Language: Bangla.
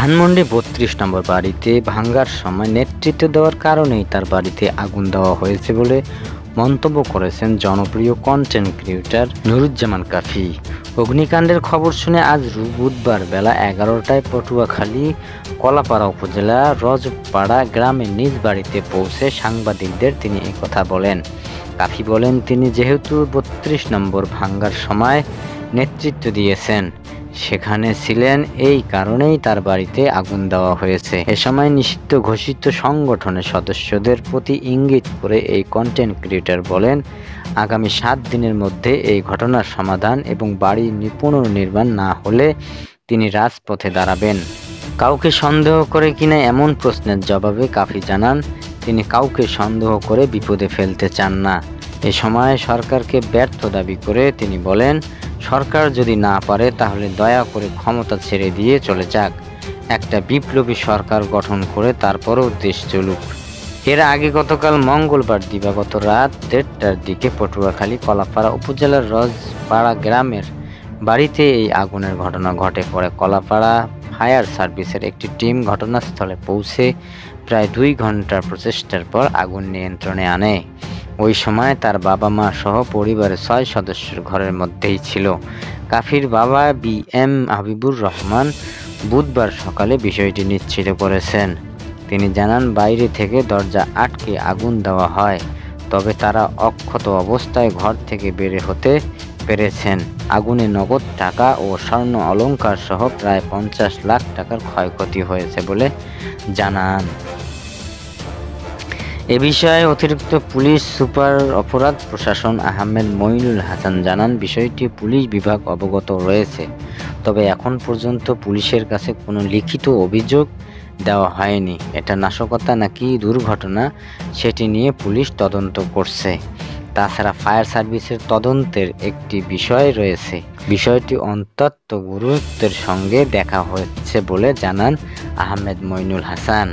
ধানমন্ডি ৩২ নম্বর বাড়িতে ভাঙার সময় নেতৃত্ব দেওয়ার কারণেই তার বাড়িতে আগুন দেওয়া হয়েছে বলে মন্তব্য করেছেন জনপ্রিয় কন্টেন্ট ক্রিয়েটর নুরুজ্জামান কাফি। অগ্নিকাণ্ডের খবর শুনে আজ বুধবার বেলা ১১টায় পটুয়াখালী কলাপাড়া উপজেলা রজপাড়া গ্রামের নিজ বাড়িতে পৌঁছে সাংবাদিকদের তিনি একথা বলেন। কাফি বলেন, তিনি যেহেতু ৩২ নম্বর ভাঙার সময় নেতৃত্ব দিয়েছেন, সেখানে ছিলেন, এই কারণেই তার বাড়িতে আগুন দেওয়া হয়েছে। এ সময় নিষিদ্ধ ঘোষিত সংগঠনের সদস্যদের প্রতি ইঙ্গিত করে এই কন্টেন্ট ক্রিয়েটর বলেন, আগামী ৭ দিনের মধ্যে এই ঘটনার সমাধান এবং বাড়ি পুনর্নির্মাণ না হলে তিনি রাজপথে দাঁড়াবেন। কাউকে সন্দেহ করে কিনা এমন প্রশ্নের জবাবে কাফি জানান, তিনি কাউকে সন্দেহ করে বিপদে ফেলতে চান না। এ সময় সরকারকে ব্যর্থ দাবি করে তিনি বলেন, সরকার যদি না পারে তাহলে দয়া করে ক্ষমতা ছেড়ে দিয়ে চলে যাক। একটা বিপ্লবী সরকার গঠন করে তারপরও দেশ চলুক। এর আগে গতকাল মঙ্গলবার দিবাগত রাত ১:৩০টার দিকে পটুয়াখালী কলাপাড়া উপজেলার রজপাড়া গ্রামের বাড়িতে এই আগুনের ঘটনা ঘটে। পরে কলাপাড়া ফায়ার সার্ভিসের একটি টিম ঘটনাস্থলে পৌঁছে প্রায় ২ ঘন্টার প্রচেষ্টার পর আগুন নিয়ন্ত্রণে আনে। ওই সময় তার বাবা মা সহ পরিবারের ৬ সদস্যের ঘরের মধ্যেই ছিল। কাফির বাবা বি.এম. হাবিবুর রহমান বুধবার সকালে বিষয়টি নিশ্চিত করেছেন। তিনি জানান, বাইরে থেকে দরজা আটকে আগুন দেওয়া হয়, তবে তারা অক্ষত অবস্থায় ঘর থেকে বের হতে পেরেছেন। আগুনে নগদ টাকা ও স্বর্ণ অলংকার সহ প্রায় ৫০ লাখ টাকার ক্ষয়ক্ষতি হয়েছে বলে জানান। এ বিষয়ে অতিরিক্ত পুলিশ সুপার অপরাধ প্রশাসন আহমেদ মঈনুল হাসান জানান, বিষয়টি পুলিশ বিভাগ অবগত রয়েছে, তবে এখন পর্যন্ত পুলিশের কাছে কোনো লিখিত অভিযোগ দেওয়া হয়নি। এটা নাশকতা নাকি দুর্ঘটনা সেটি নিয়ে পুলিশ তদন্ত করছে। তাছাড়া ফায়ার সার্ভিসের তদন্তের একটি বিষয় রয়েছে, বিষয়টি অত্যন্ত গুরুত্বের সঙ্গে দেখা হচ্ছে বলে জানান আহমেদ মঈনুল হাসান।